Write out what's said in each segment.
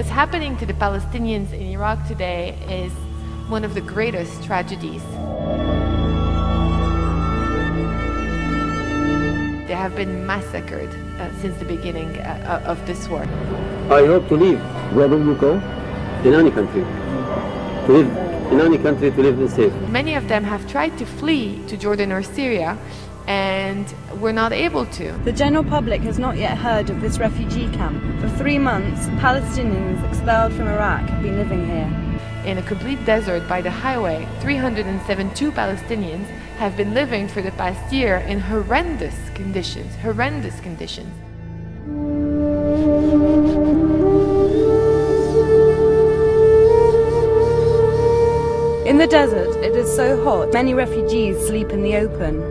What's happening to the Palestinians in Iraq today is one of the greatest tragedies. They have been massacred since the beginning of this war. I hope to live wherever you go, in any country. To live in any country, to live in safe. Many of them have tried to flee to Jordan or Syria and were not able to. The general public has not yet heard of this refugee camp. For 3 months, Palestinians expelled from Iraq have been living here. In a complete desert by the highway, 372 Palestinians have been living for the past year in horrendous conditions. In the desert, it is so hot, many refugees sleep in the open.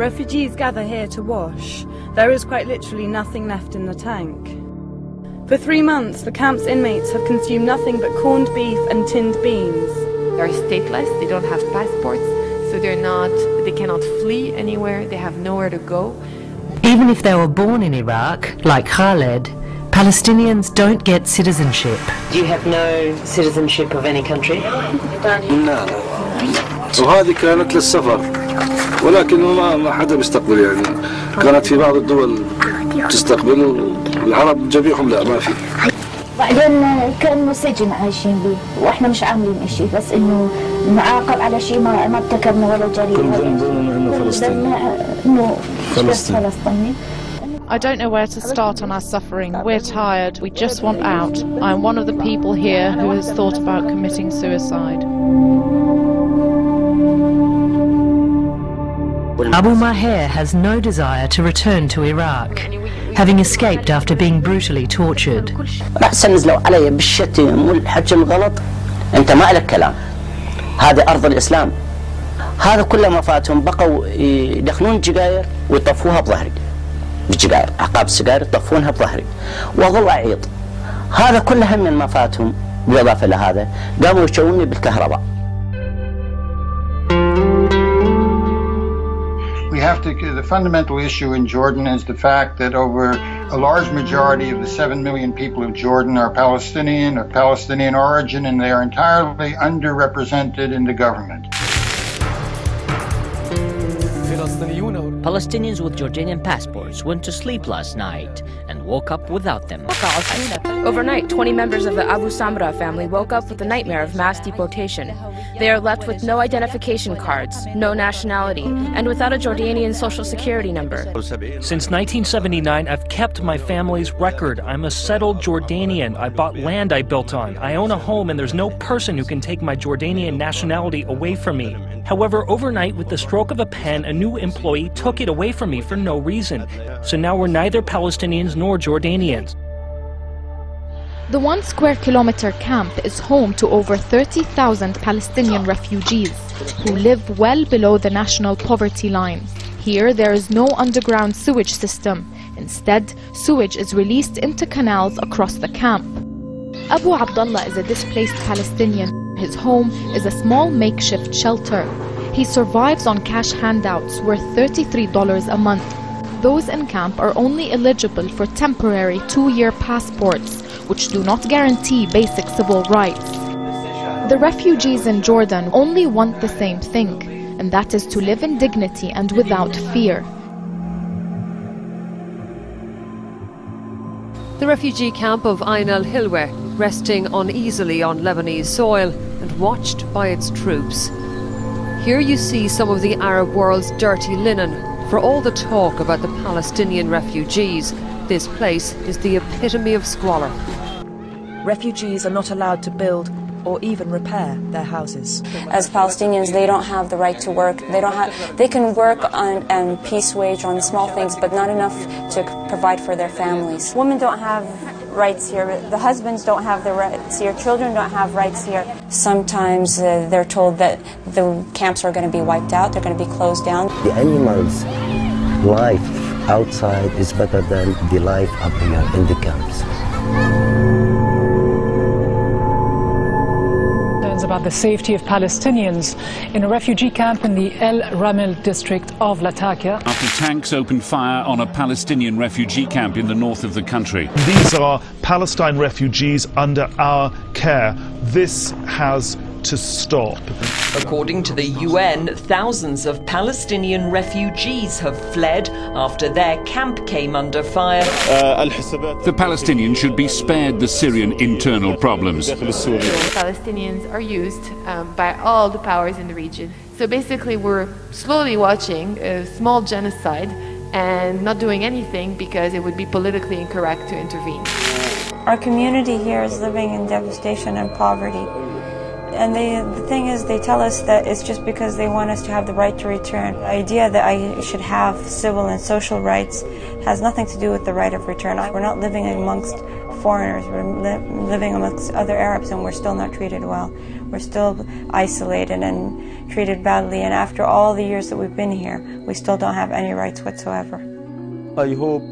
Refugees gather here to wash. There is quite literally nothing left in the tank. For 3 months, the camp's inmates have consumed nothing but corned beef and tinned beans. They're stateless, they don't have passports, so they cannot flee anywhere, they have nowhere to go. Even if they were born in Iraq, like Khaled, Palestinians don't get citizenship. Do you have no citizenship of any country? لا وهذه كانت للسفر ولكن ما حدا بيستقبل يعني كانت في بعض الدول تستقبل العرب جميعهم لا ما في. بعدين كانوا سجن عايشين به واحنا مش عاملين اشي بس انه نعاقب على شيء ما ارتكبنا ولا جريمه. كل ذنبنا انه فلسطيني. انه فلسطيني. I don't know where to start on our suffering. We're tired. We just want out. I'm one of the people here who has thought about committing suicide. Abu Maher has no desire to return to Iraq, having escaped after being brutally tortured. أحسن نزلوا علي بالشتم والحكي غلط أنت ما لك كلام. هذا أرض الإسلام. هذا كله ما فاتهم بقوا يدخنون جزائر ويطفوها بظهري. بالجزائر عقاب السجائر يطفونها بظهري. وأظل أعيط. هذا كله هم ما فاتهم بالإضافة لهذا قاموا يشوني بالكهرباء. The fundamental issue in Jordan is the fact that over a large majority of the 7 million people of Jordan are Palestinian or Palestinian origin, and they are entirely underrepresented in the government. Palestinians with Jordanian passports went to sleep last night and woke up without them. Overnight, 20 members of the Abu Samra family woke up with the nightmare of mass deportation. They are left with no identification cards, no nationality, and without a Jordanian social security number. Since 1979, I've kept my family's record. I'm a settled Jordanian. I bought land I built on. I own a home, and there's no person who can take my Jordanian nationality away from me. However, overnight, with the stroke of a pen, a new employee took it away from me for no reason. So now we're neither Palestinians nor Jordanians. The 1 square kilometer camp is home to over 30,000 Palestinian refugees who live well below the national poverty line. Here there is no underground sewage system. Instead, sewage is released into canals across the camp. Abu Abdullah is a displaced Palestinian. His home is a small makeshift shelter. He survives on cash handouts worth $33 a month. Those in camp are only eligible for temporary 2-year passports, which do not guarantee basic civil rights. The refugees in Jordan only want the same thing, and that is to live in dignity and without fear. The refugee camp of Ain al-Hilwa, resting uneasily on Lebanese soil and watched by its troops. Here you see some of the Arab world's dirty linen. For all the talk about the Palestinian refugees, this place is the epitome of squalor. Refugees are not allowed to build or even repair their houses. As Palestinians, they don't have the right to work. They can work on piece wage on small things, but not enough to provide for their families. Women don't have rights here. The husbands don't have the rights here. Children don't have rights here. Sometimes they're told that the camps are going to be wiped out. They're going to be closed down. The animals' life outside is better than the life up here in the camps. about the safety of Palestinians in a refugee camp in the El Ramel district of Latakia. After tanks opened fire on a Palestinian refugee camp in the north of the country. These are Palestine refugees under our care. This has to stop. According to the UN, thousands of Palestinian refugees have fled after their camp came under fire. The Palestinians should be spared the Syrian internal problems. Palestinians are used by all the powers in the region. So basically we're slowly watching a small genocide and not doing anything because it would be politically incorrect to intervene. Our community here is living in devastation and poverty. And the thing is, they tell us that it's just because they want us to have the right to return. The idea that I should have civil and social rights has nothing to do with the right of return. We're not living amongst foreigners, we're living amongst other Arabs, and we're still not treated well. We're still isolated and treated badly, and after all the years that we've been here, we still don't have any rights whatsoever. I hope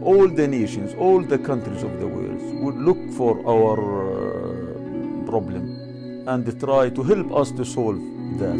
all the nations, all the countries of the world would look for our problem and try to help us to solve that.